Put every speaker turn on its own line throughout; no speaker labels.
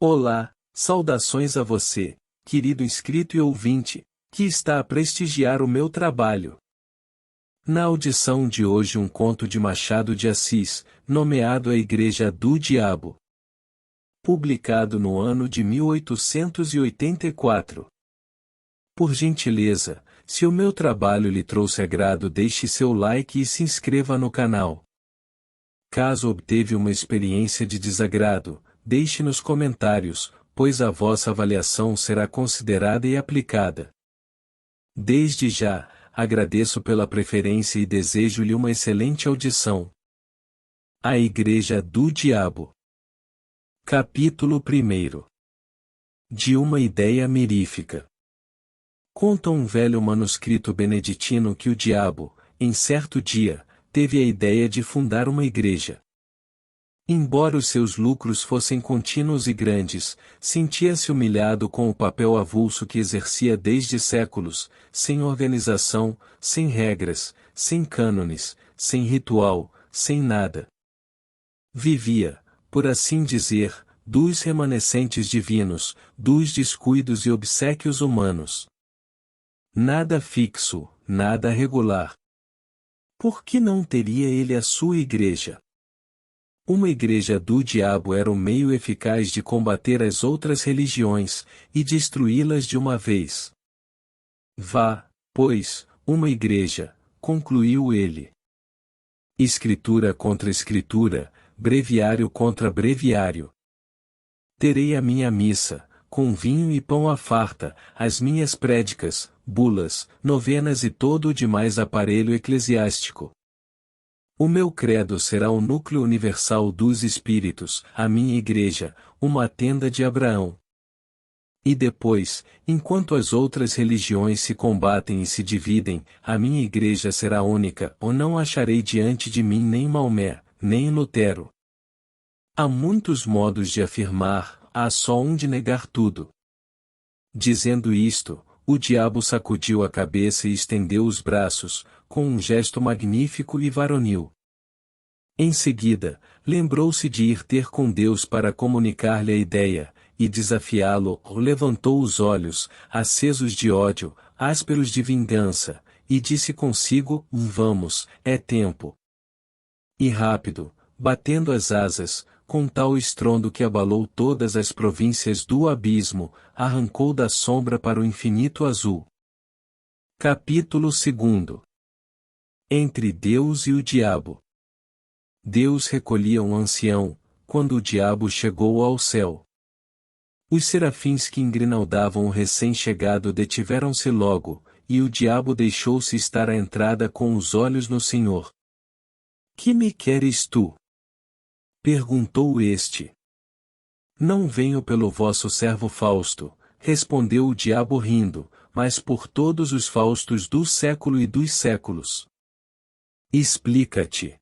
Olá, saudações a você, querido inscrito e ouvinte, que está a prestigiar o meu trabalho. Na audição de hoje um conto de Machado de Assis, nomeado A Igreja do Diabo. Publicado no ano de 1884. Por gentileza, se o meu trabalho lhe trouxe agrado, deixe seu like e se inscreva no canal. Caso obteve uma experiência de desagrado, deixe nos comentários, pois a vossa avaliação será considerada e aplicada. Desde já, agradeço pela preferência e desejo-lhe uma excelente audição. A Igreja do Diabo. Capítulo 1. De uma ideia mirífica. Conta um velho manuscrito beneditino que o diabo, em certo dia, teve a ideia de fundar uma igreja. Embora os seus lucros fossem contínuos e grandes, sentia-se humilhado com o papel avulso que exercia desde séculos, sem organização, sem regras, sem cânones, sem ritual, sem nada. Vivia, por assim dizer, dos remanescentes divinos, dos descuidos e obséquios humanos. Nada fixo, nada regular. Por que não teria ele a sua igreja? Uma igreja do diabo era o meio eficaz de combater as outras religiões, e destruí-las de uma vez. Vá, pois, uma igreja, concluiu ele. Escritura contra escritura, breviário contra breviário. Terei a minha missa, com vinho e pão à farta, as minhas prédicas, bulas, novenas e todo o demais aparelho eclesiástico. O meu credo será o núcleo universal dos espíritos, a minha igreja, uma tenda de Abraão. E depois, enquanto as outras religiões se combatem e se dividem, a minha igreja será única, ou não acharei diante de mim nem Maomé, nem Lutero. Há muitos modos de afirmar, há só um de negar tudo. Dizendo isto, o diabo sacudiu a cabeça e estendeu os braços, com um gesto magnífico e varonil. Em seguida, lembrou-se de ir ter com Deus para comunicar-lhe a ideia, e desafiá-lo, levantou os olhos, acesos de ódio, ásperos de vingança, e disse consigo: vamos, é tempo. E rápido, batendo as asas, com tal estrondo que abalou todas as províncias do abismo, arrancou da sombra para o infinito azul. Capítulo 2. Entre Deus e o Diabo. Deus recolhia um ancião, quando o diabo chegou ao céu. Os serafins que engrinaldavam o recém-chegado detiveram-se logo, e o diabo deixou-se estar à entrada com os olhos no Senhor. Que me queres tu? Perguntou este. Não venho pelo vosso servo Fausto, respondeu o diabo rindo, mas por todos os Faustos do século e dos séculos. Explica-te.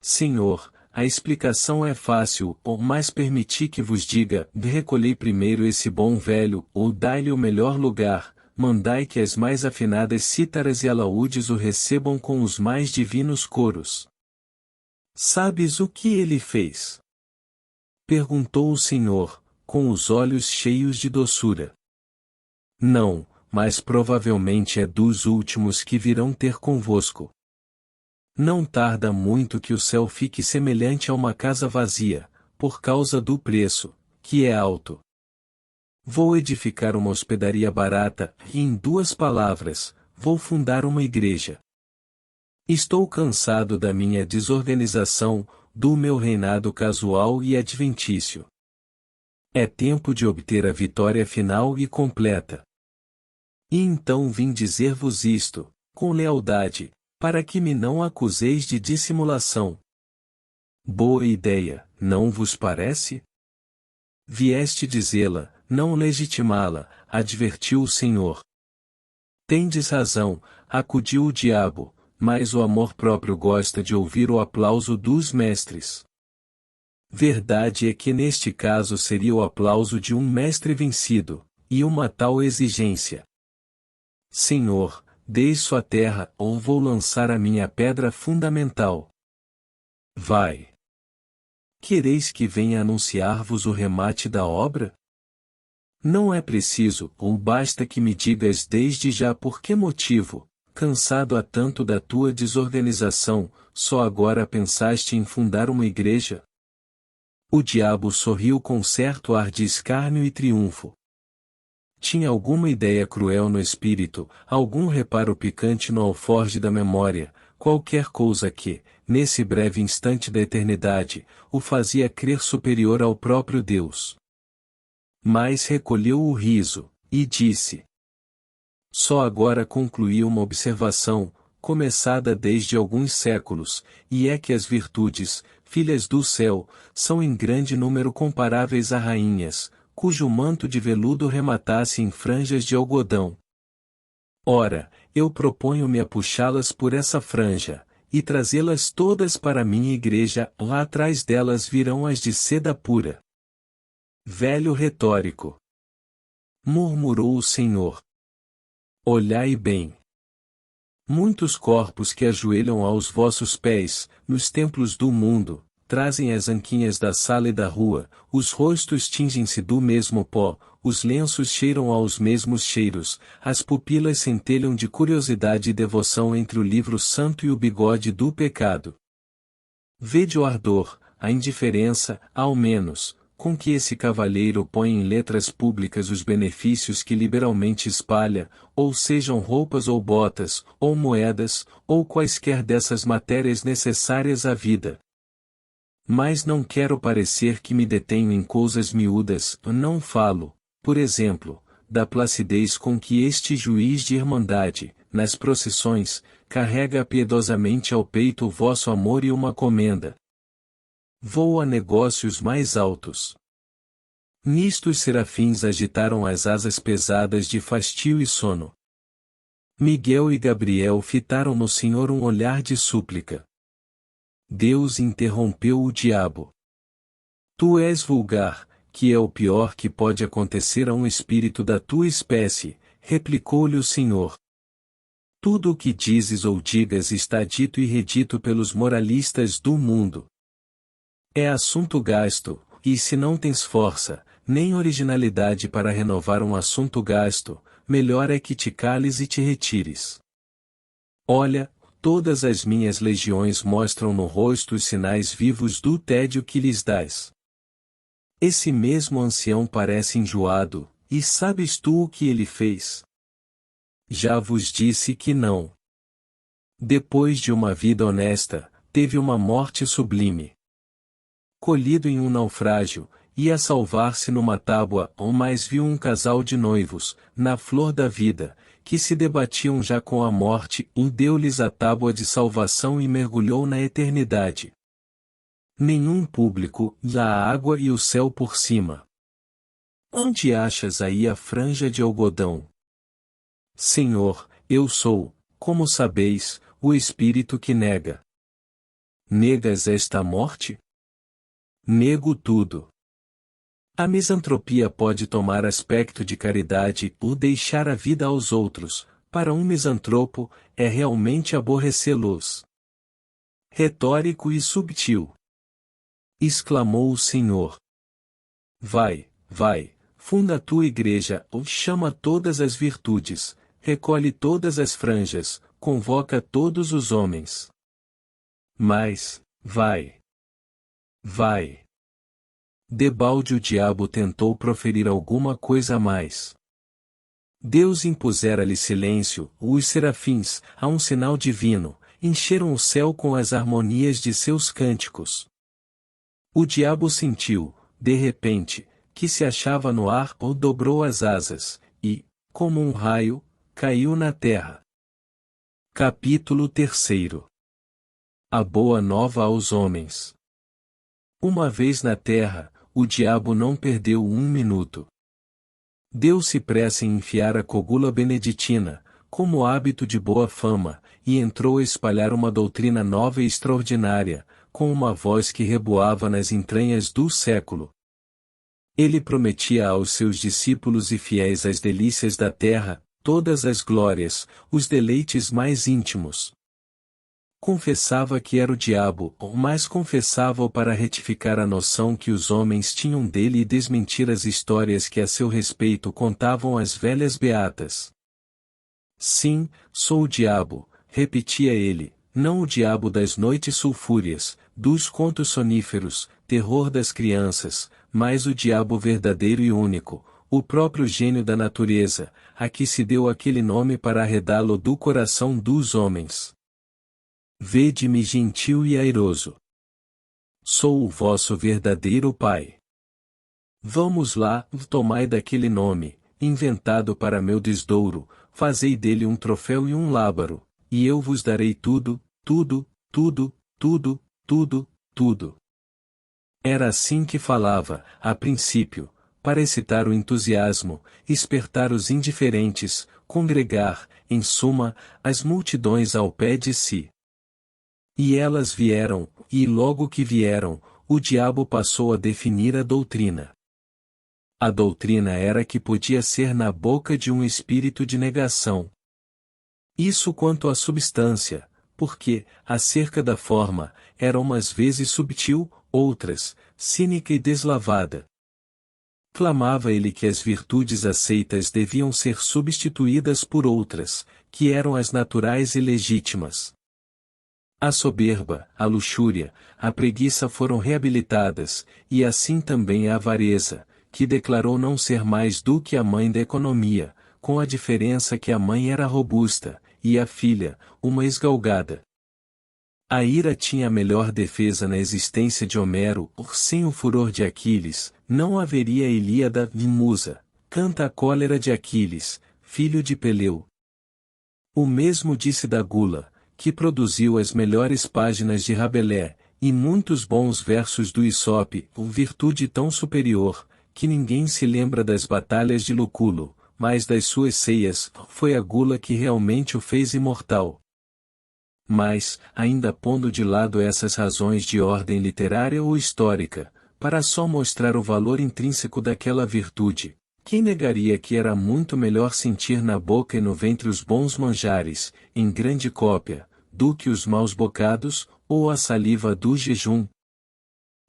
Senhor, a explicação é fácil, mas permiti que vos diga: recolhei primeiro esse bom velho, ou dai-lhe o melhor lugar, mandai que as mais afinadas cítaras e alaúdes o recebam com os mais divinos coros. Sabes o que ele fez? Perguntou o Senhor, com os olhos cheios de doçura. Não, mas provavelmente é dos últimos que virão ter convosco. Não tarda muito que o céu fique semelhante a uma casa vazia, por causa do preço, que é alto. Vou edificar uma hospedaria barata, e em 2 palavras, vou fundar uma igreja. Estou cansado da minha desorganização, do meu reinado casual e adventício. É tempo de obter a vitória final e completa. E então vim dizer-vos isto, com lealdade, para que me não acuseis de dissimulação. Boa ideia, não vos parece? Vieste dizê-la, não legitimá-la, advertiu o Senhor. Tendes razão, acudiu o diabo, mas o amor próprio gosta de ouvir o aplauso dos mestres. Verdade é que neste caso seria o aplauso de um mestre vencido, e uma tal exigência. Senhor, deixo a terra, ou vou lançar a minha pedra fundamental. Vai. Quereis que venha anunciar-vos o remate da obra? Não é preciso, ou basta que me digas desde já por que motivo, cansado há tanto da tua desorganização, só agora pensaste em fundar uma igreja? O diabo sorriu com certo ar de escárnio e triunfo. Tinha alguma ideia cruel no espírito, algum reparo picante no alforje da memória, qualquer coisa que, nesse breve instante da eternidade, o fazia crer superior ao próprio Deus. Mas recolheu o riso, e disse: Só agora concluí uma observação, começada desde alguns séculos, e é que as virtudes, filhas do céu, são em grande número comparáveis a rainhas, cujo manto de veludo rematasse em franjas de algodão. Ora, eu proponho-me a puxá-las por essa franja, e trazê-las todas para a minha igreja, lá atrás delas virão as de seda pura. Velho retórico! Murmurou o Senhor. Olhai bem. Muitos corpos que ajoelham aos vossos pés, nos templos do mundo, trazem as anquinhas da sala e da rua, os rostos tingem-se do mesmo pó, os lenços cheiram aos mesmos cheiros, as pupilas centelham de curiosidade e devoção entre o livro santo e o bigode do pecado. Vede o ardor, a indiferença, ao menos, com que esse cavalheiro põe em letras públicas os benefícios que liberalmente espalha, ou sejam roupas ou botas, ou moedas, ou quaisquer dessas matérias necessárias à vida. Mas não quero parecer que me detenho em coisas miúdas, não falo, por exemplo, da placidez com que este juiz de irmandade, nas procissões, carrega piedosamente ao peito o vosso amor e uma comenda. Vou a negócios mais altos. Nisto os serafins agitaram as asas pesadas de fastio e sono. Miguel e Gabriel fitaram no Senhor um olhar de súplica. Deus interrompeu o diabo. Tu és vulgar, que é o pior que pode acontecer a um espírito da tua espécie, replicou-lhe o Senhor. Tudo o que dizes ou digas está dito e redito pelos moralistas do mundo. É assunto gasto, e se não tens força, nem originalidade para renovar um assunto gasto, melhor é que te cales e te retires. Olha, todas as minhas legiões mostram no rosto os sinais vivos do tédio que lhes dás. Esse mesmo ancião parece enjoado, e sabes tu o que ele fez? Já vos disse que não. Depois de uma vida honesta, teve uma morte sublime. Colhido em um naufrágio, ia salvar-se numa tábua, ou mais viu um casal de noivos, na flor da vida, que se debatiam já com a morte, e deu-lhes a tábua de salvação e mergulhou na eternidade. Nenhum público, lá a água e o céu por cima. Onde achas aí a franja de algodão? Senhor, eu sou, como sabeis, o espírito que nega. Negas esta morte? Nego tudo. A misantropia pode tomar aspecto de caridade ou deixar a vida aos outros, para um misantropo, é realmente aborrecê-los. Retórico e subtil. Exclamou o Senhor. Vai, funda a tua igreja, ou chama todas as virtudes, recolhe todas as franjas, convoca todos os homens. Mas, vai. Debalde o diabo tentou proferir alguma coisa a mais. Deus impusera-lhe silêncio, os serafins, a um sinal divino, encheram o céu com as harmonias de seus cânticos. O diabo sentiu, de repente, que se achava no ar ou dobrou as asas, e, como um raio, caiu na terra. Capítulo 3. A boa nova aos homens. Uma vez na terra, o diabo não perdeu um minuto. Deu-se pressa em enfiar a cogula beneditina, como hábito de boa fama, e entrou a espalhar uma doutrina nova e extraordinária, com uma voz que reboava nas entranhas do século. Ele prometia aos seus discípulos e fiéis as delícias da terra, todas as glórias, os deleites mais íntimos. Confessava que era o diabo, mas confessava-o para retificar a noção que os homens tinham dele e desmentir as histórias que a seu respeito contavam as velhas beatas. Sim, sou o diabo, repetia ele, não o diabo das noites sulfúreas, dos contos soníferos, terror das crianças, mas o diabo verdadeiro e único, o próprio gênio da natureza, a que se deu aquele nome para arredá-lo do coração dos homens. Vede-me gentil e airoso. Sou o vosso verdadeiro Pai. Vamos lá, tomai daquele nome, inventado para meu desdouro, fazei dele um troféu e um lábaro, e eu vos darei tudo, tudo, tudo, tudo, tudo, tudo. Era assim que falava, a princípio, para excitar o entusiasmo, espertar os indiferentes, congregar, em suma, as multidões ao pé de si. E elas vieram, e logo que vieram, o diabo passou a definir a doutrina. A doutrina era que podia ser na boca de um espírito de negação. Isso quanto à substância, porque, acerca da forma, era umas vezes subtil, outras, cínica e deslavada. Clamava ele que as virtudes aceitas deviam ser substituídas por outras, que eram as naturais e legítimas. A soberba, a luxúria, a preguiça foram reabilitadas, e assim também a avareza, que declarou não ser mais do que a mãe da economia, com a diferença que a mãe era robusta, e a filha, uma esgalgada. A ira tinha a melhor defesa na existência de Homero, sem o furor de Aquiles, não haveria Ilíada e Musa, canta a cólera de Aquiles, filho de Peleu. O mesmo disse da gula, que produziu as melhores páginas de Rabelais, e muitos bons versos do Isope, virtude tão superior, que ninguém se lembra das batalhas de Luculo, mas das suas ceias, foi a gula que realmente o fez imortal. Mas, ainda pondo de lado essas razões de ordem literária ou histórica, para só mostrar o valor intrínseco daquela virtude, quem negaria que era muito melhor sentir na boca e no ventre os bons manjares, em grande cópia, do que os maus bocados, ou a saliva do jejum?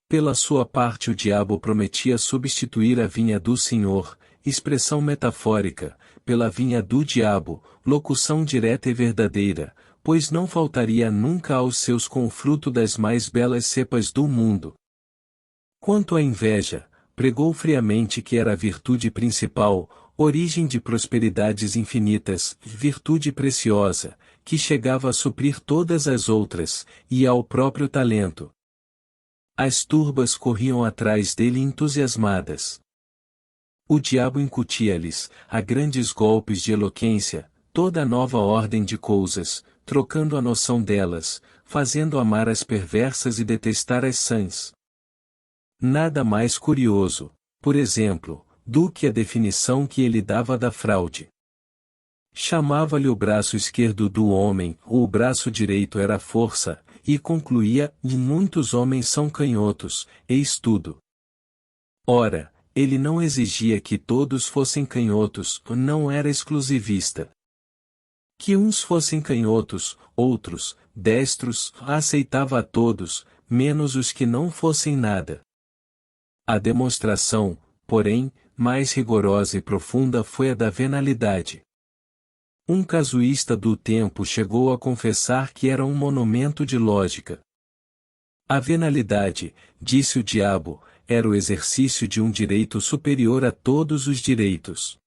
Pela sua parte o diabo prometia substituir a vinha do Senhor, expressão metafórica, pela vinha do diabo, locução direta e verdadeira, pois não faltaria nunca aos seus com o fruto das mais belas cepas do mundo. Quanto à inveja, pregou friamente que era a virtude principal, origem de prosperidades infinitas, virtude preciosa, que chegava a suprir todas as outras, e ao próprio talento. As turbas corriam atrás dele entusiasmadas. O diabo incutia-lhes, a grandes golpes de eloquência, toda a nova ordem de coisas, trocando a noção delas, fazendo amar as perversas e detestar as sãs. Nada mais curioso, por exemplo, do que a definição que ele dava da fraude. Chamava-lhe o braço esquerdo do homem, ou o braço direito era a força, e concluía, e muitos homens são canhotos, eis tudo. Ora, ele não exigia que todos fossem canhotos, não era exclusivista. Que uns fossem canhotos, outros, destros, aceitava a todos, menos os que não fossem nada. A demonstração, porém, mais rigorosa e profunda foi a da venalidade. Um casuísta do tempo chegou a confessar que era um monumento de lógica. A venalidade, disse o diabo, era o exercício de um direito superior a todos os direitos.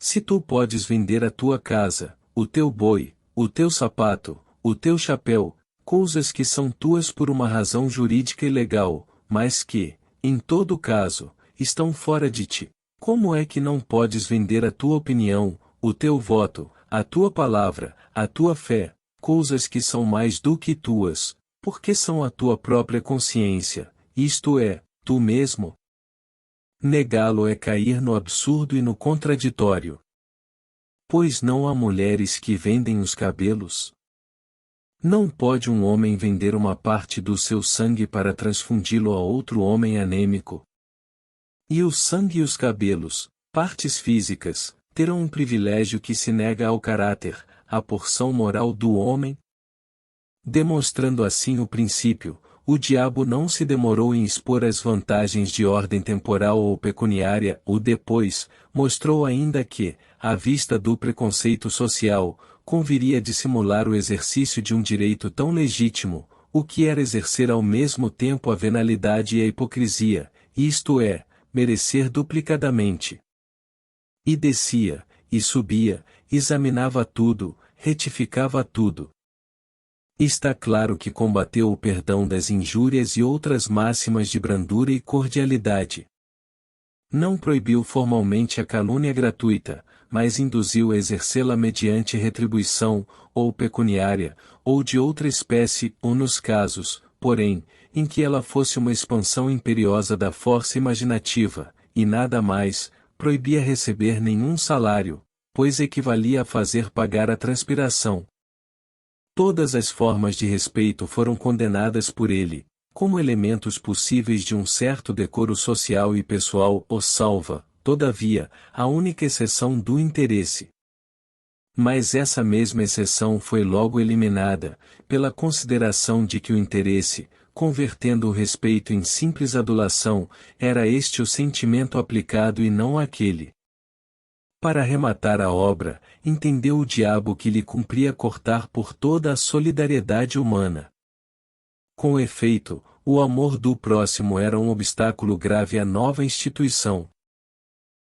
Se tu podes vender a tua casa, o teu boi, o teu sapato, o teu chapéu, coisas que são tuas por uma razão jurídica e legal, mas que, em todo caso, estão fora de ti, como é que não podes vender a tua opinião, o teu voto, a tua palavra, a tua fé, coisas que são mais do que tuas, porque são a tua própria consciência, isto é, tu mesmo? Negá-lo é cair no absurdo e no contraditório. Pois não há mulheres que vendem os cabelos? Não pode um homem vender uma parte do seu sangue para transfundi-lo a outro homem anêmico. E o sangue e os cabelos, partes físicas, terão um privilégio que se nega ao caráter, à porção moral do homem? Demonstrando assim o princípio, o diabo não se demorou em expor as vantagens de ordem temporal ou pecuniária, ou depois, mostrou ainda que, à vista do preconceito social, conviria dissimular o exercício de um direito tão legítimo, o que era exercer ao mesmo tempo a venalidade e a hipocrisia, isto é, merecer duplicadamente. E descia, e subia, examinava tudo, retificava tudo. Está claro que combateu o perdão das injúrias e outras máximas de brandura e cordialidade. Não proibiu formalmente a calúnia gratuita, mas induziu a exercê-la mediante retribuição, ou pecuniária, ou de outra espécie, ou nos casos, porém, em que ela fosse uma expansão imperiosa da força imaginativa, e nada mais, proibia receber nenhum salário, pois equivalia a fazer pagar a transpiração. Todas as formas de respeito foram condenadas por ele, como elementos possíveis de um certo decoro social e pessoal, salva, todavia, a única exceção do interesse. Mas essa mesma exceção foi logo eliminada, pela consideração de que o interesse, convertendo o respeito em simples adulação, era este o sentimento aplicado e não aquele. Para rematar a obra, entendeu o diabo que lhe cumpria cortar por toda a solidariedade humana. Com efeito, o amor do próximo era um obstáculo grave à nova instituição.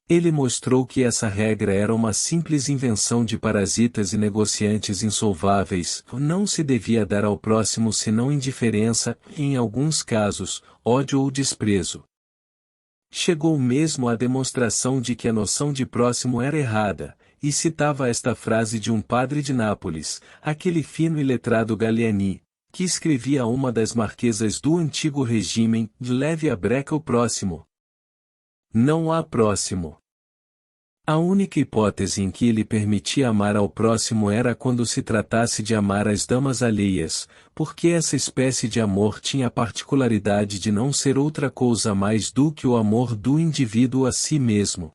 Ele mostrou que essa regra era uma simples invenção de parasitas e negociantes insolváveis, não se devia dar ao próximo senão indiferença, e em alguns casos, ódio ou desprezo. Chegou mesmo à demonstração de que a noção de próximo era errada, e citava esta frase de um padre de Nápoles, aquele fino e letrado Gallieni, que escrevia a uma das marquesas do antigo regime: leve a breca o próximo. Não há próximo. A única hipótese em que ele permitia amar ao próximo era quando se tratasse de amar as damas alheias, porque essa espécie de amor tinha a particularidade de não ser outra coisa mais do que o amor do indivíduo a si mesmo.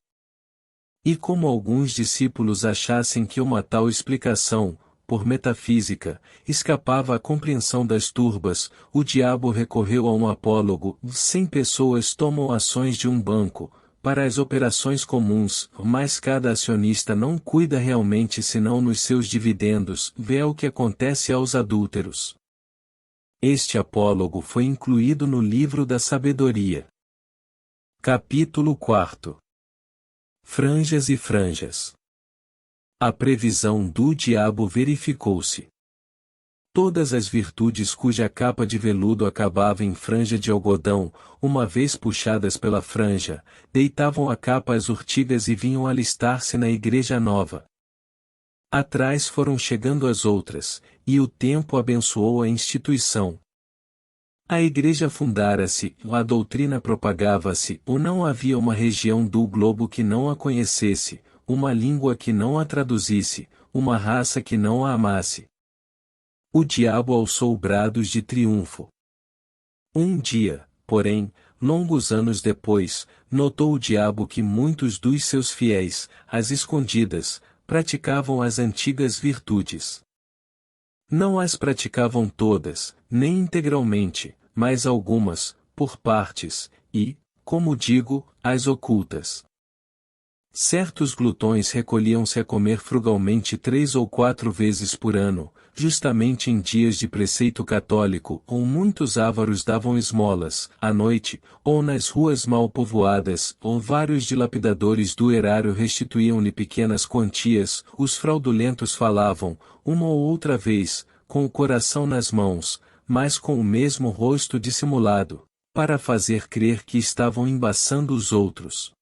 E como alguns discípulos achassem que uma tal explicação, por metafísica, escapava à compreensão das turbas, o diabo recorreu a um apólogo: 100 pessoas tomam ações de um banco para as operações comuns, mas cada acionista não cuida realmente senão nos seus dividendos, vê o que acontece aos adúlteros. Este apólogo foi incluído no livro da sabedoria. Capítulo 4. Franjas e franjas. A previsão do diabo verificou-se. Todas as virtudes cuja capa de veludo acabava em franja de algodão, uma vez puxadas pela franja, deitavam a capa às urtigas e vinham alistar-se na igreja nova. Atrás foram chegando as outras, e o tempo abençoou a instituição. A igreja fundara-se, a doutrina propagava-se, ou não havia uma região do globo que não a conhecesse, uma língua que não a traduzisse, uma raça que não a amasse. O diabo alçou brados de triunfo. Um dia, porém, longos anos depois, notou o diabo que muitos dos seus fiéis, às escondidas, praticavam as antigas virtudes. Não as praticavam todas, nem integralmente, mas algumas, por partes, e, como digo, as ocultas. Certos glutões recolhiam-se a comer frugalmente 3 ou 4 vezes por ano, justamente em dias de preceito católico, ou muitos ávaros davam esmolas, à noite, ou nas ruas mal povoadas, ou vários dilapidadores do erário restituíam-lhe pequenas quantias, os fraudulentos falavam, uma ou outra vez, com o coração nas mãos, mas com o mesmo rosto dissimulado, para fazer crer que estavam embaçando os outros.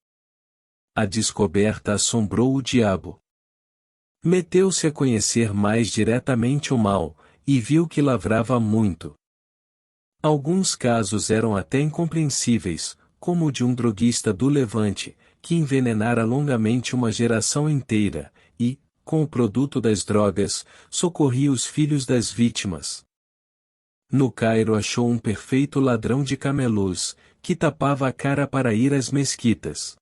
A descoberta assombrou o diabo. Meteu-se a conhecer mais diretamente o mal, e viu que lavrava muito. Alguns casos eram até incompreensíveis, como o de um droguista do Levante, que envenenara longamente uma geração inteira, e, com o produto das drogas, socorria os filhos das vítimas. No Cairo achou um perfeito ladrão de camelôs, que tapava a cara para ir às mesquitas.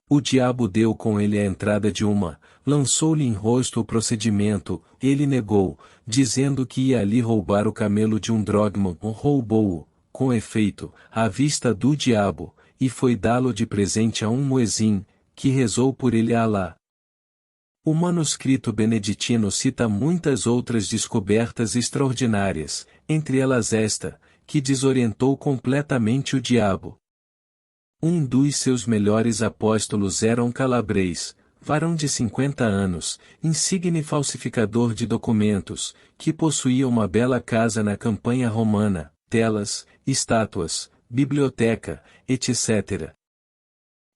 O diabo deu com ele a entrada de uma, lançou-lhe em rosto o procedimento, ele negou, dizendo que ia ali roubar o camelo de um drogma, roubou-o, com efeito, à vista do diabo, e foi dá-lo de presente a um muezim, que rezou por ele a Alá. O manuscrito beneditino cita muitas outras descobertas extraordinárias, entre elas esta, que desorientou completamente o diabo. Um dos seus melhores apóstolos era um calabrês, varão de 50 anos, insigne falsificador de documentos, que possuía uma bela casa na campanha romana, telas, estátuas, biblioteca, etc.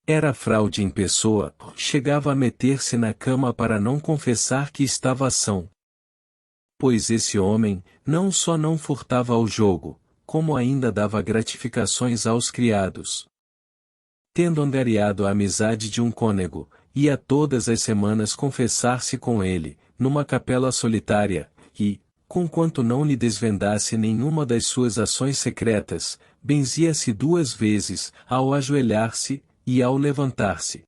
Era fraude em pessoa, chegava a meter-se na cama para não confessar que estava são. Pois esse homem, não só não furtava ao jogo, como ainda dava gratificações aos criados. Tendo angariado a amizade de um cônego, ia todas as semanas confessar-se com ele, numa capela solitária, e, conquanto não lhe desvendasse nenhuma das suas ações secretas, benzia-se 2 vezes, ao ajoelhar-se, e ao levantar-se.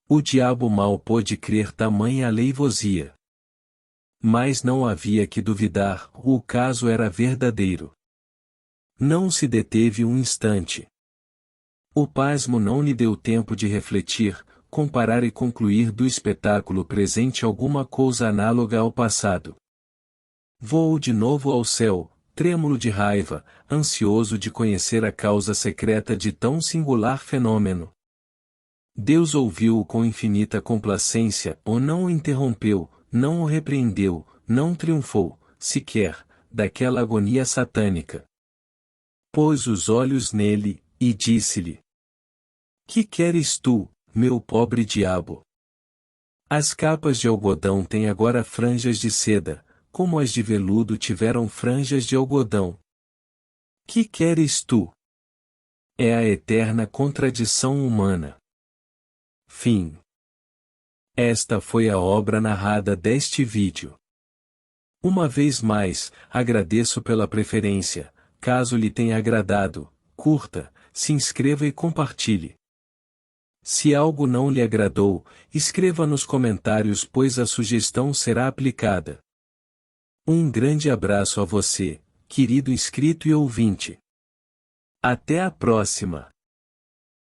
O diabo mal pôde crer tamanha aleivosia. Mas não havia que duvidar, o caso era verdadeiro. Não se deteve um instante. O pasmo não lhe deu tempo de refletir, comparar e concluir do espetáculo presente alguma coisa análoga ao passado. Voou de novo ao céu, trêmulo de raiva, ansioso de conhecer a causa secreta de tão singular fenômeno. Deus ouviu-o com infinita complacência, ou não o interrompeu, não o repreendeu, não triunfou, sequer, daquela agonia satânica. Pôs os olhos nele, e disse-lhe: Que queres tu, meu pobre diabo? As capas de algodão têm agora franjas de seda, como as de veludo tiveram franjas de algodão. Que queres tu? É a eterna contradição humana. Fim. Esta foi a obra narrada deste vídeo. Uma vez mais, agradeço pela preferência. Caso lhe tenha agradado, curta, se inscreva e compartilhe. Se algo não lhe agradou, escreva nos comentários, pois a sugestão será aplicada. Um grande abraço a você, querido inscrito e ouvinte. Até a próxima!